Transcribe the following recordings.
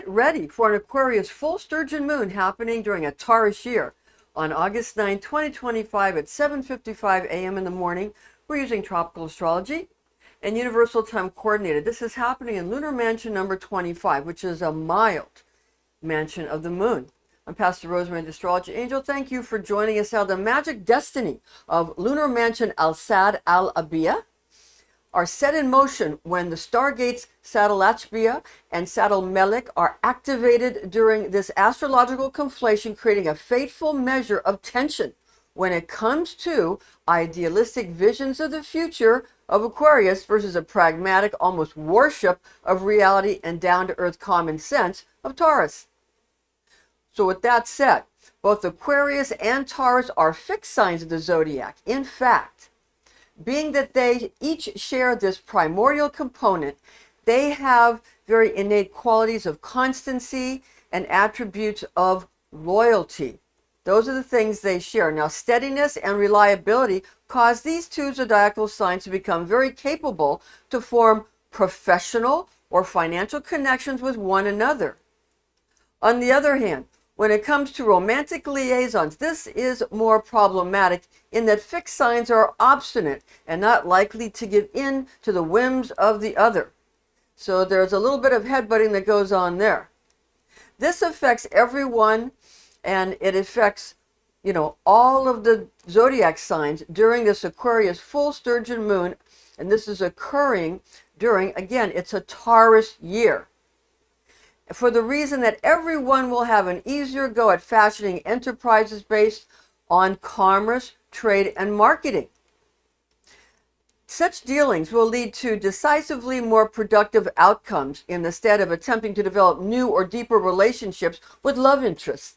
ready for an Aquarius Full Sturgeon Moon happening during a Taurus year on August 9, 2025 at 7:55 a.m. in the morning. We're using tropical astrology and universal time coordinated. This is happening in Lunar Mansion Number 25, which is a mild mansion of the moon. I'm Pastor Rosemary, the Astrology Angel. Thank you for joining us now. The magic destiny of Lunar Mansion Sadalachbia are set in motion when the Stargates Sadalachbia and Sadalmelek are activated during this astrological conflation, creating a fateful measure of tension when it comes to idealistic visions of the future of Aquarius versus a pragmatic, almost worship of reality and down-to-earth common sense of Taurus. So with that said, both Aquarius and Taurus are fixed signs of the zodiac. In fact, being that they each share this primordial component, they have very innate qualities of constancy and attributes of loyalty. Those are the things they share. Now, steadiness and reliability cause these two zodiacal signs to become very capable to form professional or financial connections with one another. On the other hand, when it comes to romantic liaisons, this is more problematic in that fixed signs are obstinate and not likely to give in to the whims of the other. So there's a little bit of headbutting that goes on there. This affects everyone, and it affects, all of the zodiac signs during this Aquarius Full Sturgeon Moon. And this is occurring during, again, it's a Taurus year, for the reason that everyone will have an easier go at fashioning enterprises based on commerce, trade, and marketing. Such dealings will lead to decisively more productive outcomes instead of attempting to develop new or deeper relationships with love interests.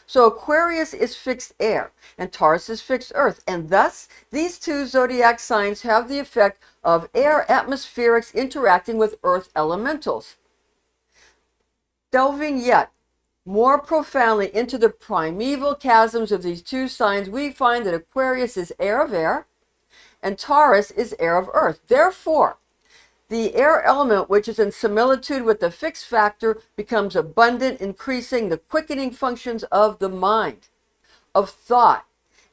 So Aquarius is fixed air and Taurus is fixed earth, and thus these two zodiac signs have the effect of air atmospherics interacting with earth elementals. Delving yet more profoundly into the primeval chasms of these two signs, we find that Aquarius is air of air and Taurus is air of earth. Therefore, the air element, which is in similitude with the fixed factor, becomes abundant, increasing the quickening functions of the mind, of thought,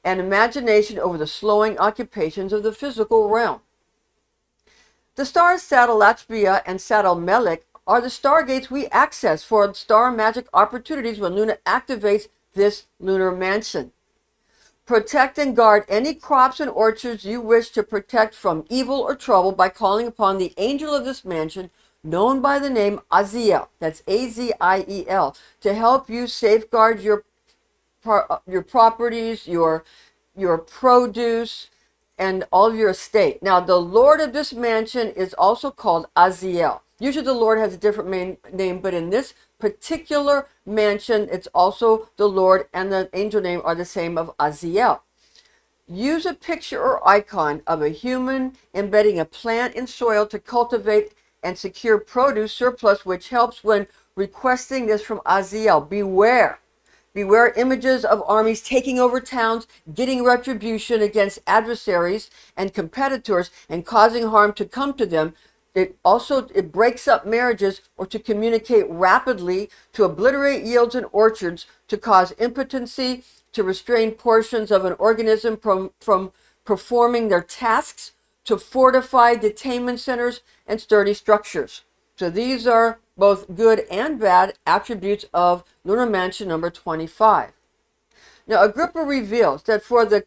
and imagination over the slowing occupations of the physical realm. The stars Sadalachbia and Sadalmelek are the stargates we access for star magic opportunities when Luna activates this lunar mansion. Protect and guard any crops and orchards you wish to protect from evil or trouble by calling upon the angel of this mansion, known by the name Aziel, that's A-Z-I-E-L, to help you safeguard your properties, your produce, and all of your estate. Now, the Lord of this mansion is also called Aziel. Usually the Lord has a different name, but in this particular mansion, it's also the Lord and the angel name are the same of Aziel. Use a picture or icon of a human embedding a plant in soil to cultivate and secure produce surplus, which helps when requesting this from Aziel. Beware images of armies taking over towns, getting retribution against adversaries and competitors, and causing harm to come to them. It breaks up marriages, or to communicate rapidly, to obliterate yields in orchards, to cause impotency, to restrain portions of an organism from performing their tasks, to fortify detainment centers and sturdy structures. So these are both good and bad attributes of Lunar Mansion number 25. Now, Agrippa reveals that for the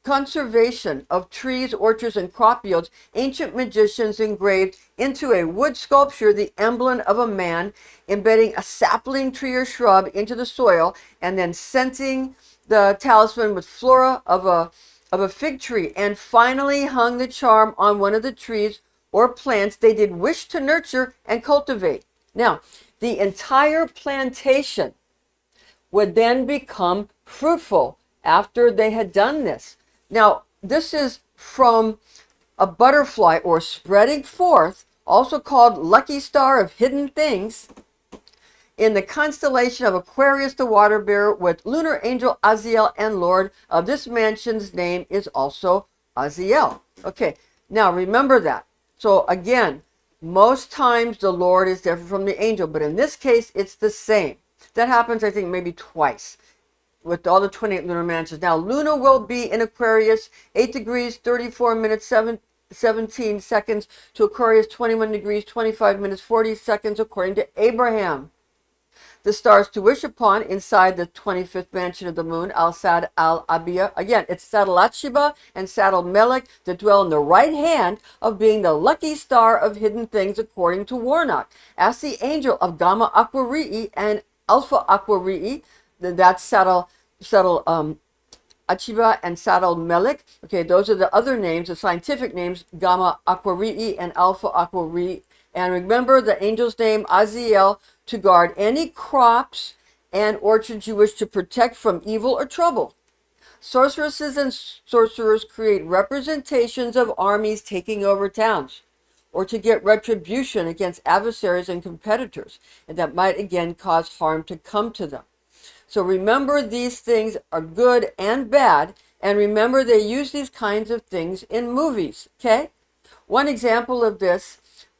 conservation of trees, orchards, and crop yields, ancient magicians engraved into a wood sculpture the emblem of a man embedding a sapling tree or shrub into the soil, and then scenting the talisman with flora of a fig tree, and finally hung the charm on one of the trees or plants they did wish to nurture and cultivate. Now, the entire plantation would then become fruitful after they had done this. Now, this is from a butterfly, or spreading forth, also called lucky star of hidden things, in the constellation of Aquarius the water bearer, with lunar angel Aziel, and Lord of this mansion's name is also Aziel. Okay, now remember that. So again, Most times the Lord is different from the angel, but in this case, it's the same. That happens, I think, maybe twice with all the 28 lunar mansions. Now, Luna will be in Aquarius, 8 degrees, 34 minutes, 17 seconds to Aquarius, 21 degrees, 25 minutes, 40 seconds, according to Abraham. The stars to wish upon inside the 25th mansion of the moon, Al-Sad-Al-Abia. Again, it's Sadalachbia and Sadalmelek that dwell in the right hand of being the lucky star of hidden things, according to Warnock. Ask the angel of Gamma Aquarii and Alpha Aquarii. That's Achiba and Sadalmelek. Okay, those are the other names, the scientific names, Gamma Aquarii and Alpha Aquarii. And remember the angel's name, Aziel, to guard any crops and orchards you wish to protect from evil or trouble. Sorceresses and sorcerers create representations of armies taking over towns, or to get retribution against adversaries and competitors, and that might again cause harm to come to them. So remember, these things are good and bad, and remember they use these kinds of things in movies, okay? One example of this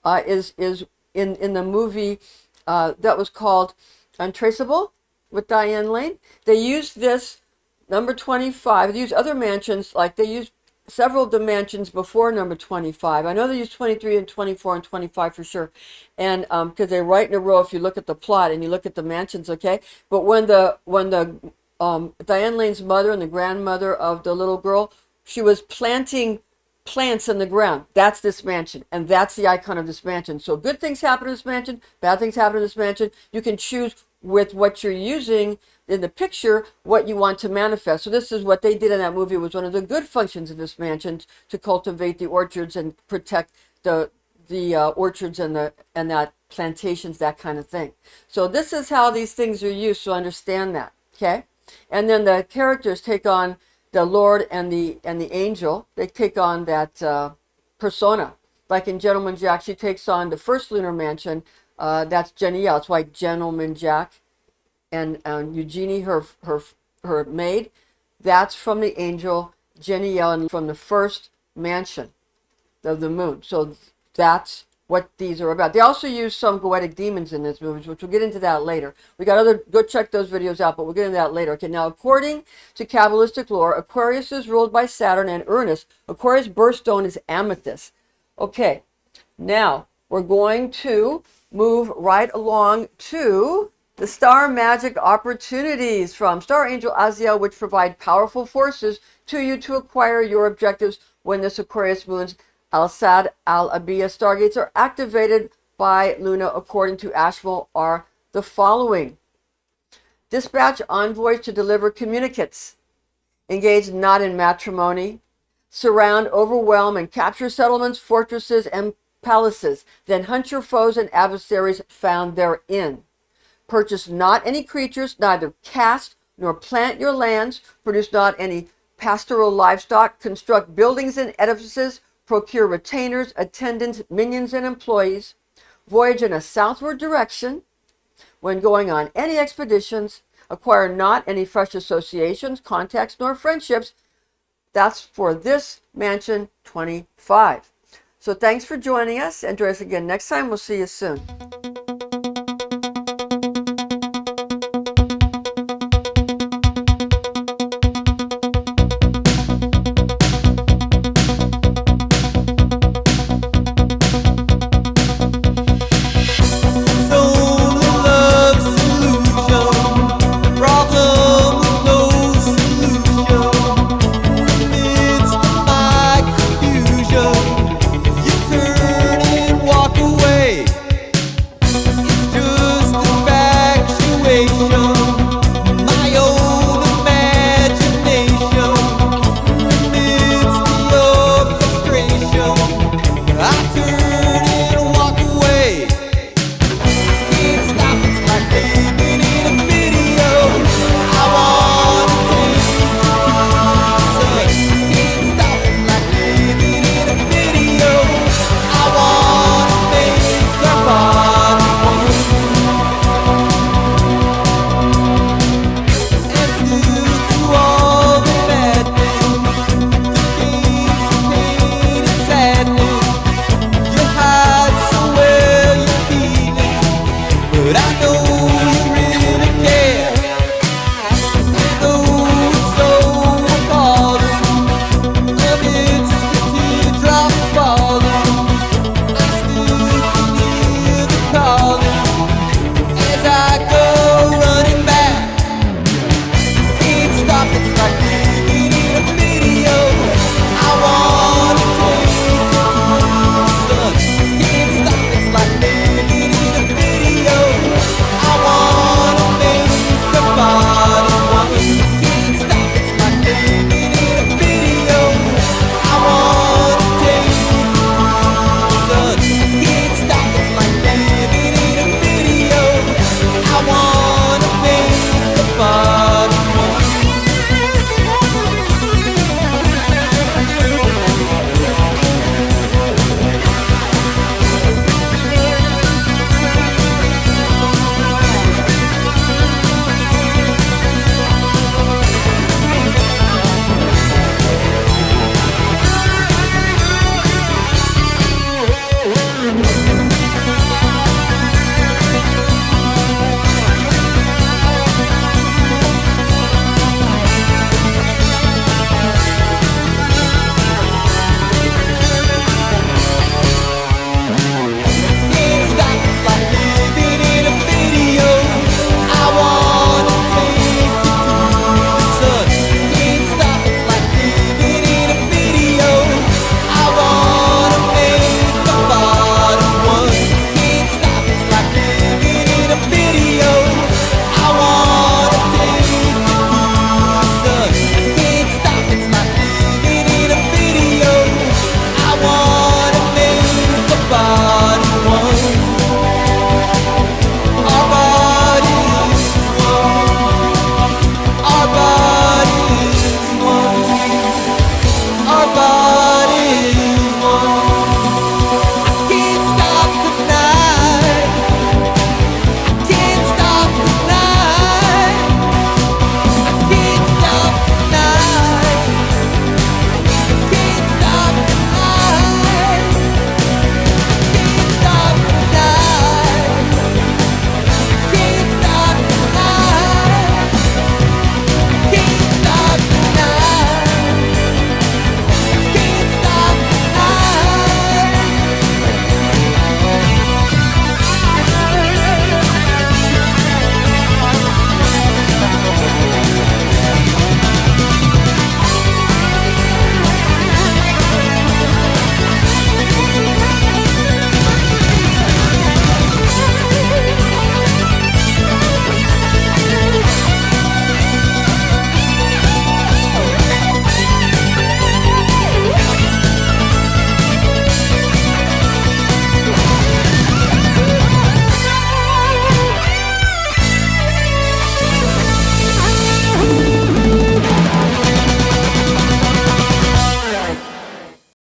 is in the movie that was called Untraceable with Diane Lane. They used this number 25. They used other mansions, like they used several of the mansions before number 25. I know they used 23 and 24 and 25 for sure. And because they're right in a row if you look at the plot and you look at the mansions, okay? But when the Diane Lane's mother and the grandmother of the little girl, she was planting plants in the ground. That's this mansion, and that's the icon of this mansion. So good things happen in this mansion, bad things happen in this mansion. You can choose with what you're using in the picture what you want to manifest. So this is what they did in that movie. It was one of the good functions of this mansion, to cultivate the orchards and protect the orchards and that plantations, that kind of thing. So this is how these things are used. So understand that, okay? And then the characters take on the Lord and the angel. They take on that persona. Like in Gentleman Jack, she takes on the first lunar mansion. That's Genielle. It's why Gentleman Jack and Eugenie, her maid, that's from the angel Genielle and from the first mansion of the moon. So that's what these are about. They also use some goetic demons in this movie, which we'll get into that later. We got other, go check those videos out, but we'll get into that later. Okay, now according to Kabbalistic lore, Aquarius is ruled by Saturn and Uranus. Aquarius birthstone is amethyst. Okay, now we're going to move right along to the star magic opportunities from Star Angel Aziel, which provide powerful forces to you to acquire your objectives when this Aquarius moon's Al-Sad-Al-Abia stargates are activated by Luna, according to Ashmole, are the following. Dispatch envoys to deliver communicates. Engage not in matrimony. Surround, overwhelm, and capture settlements, fortresses, and palaces. Then hunt your foes and adversaries found therein. Purchase not any creatures, neither cast nor plant your lands. Produce not any pastoral livestock. Construct buildings and edifices. Procure retainers, attendants, minions, and employees. Voyage in a southward direction when going on any expeditions. Acquire not any fresh associations, contacts, nor friendships. That's for this mansion 25. So thanks for joining us, and join us again next time. We'll see you soon.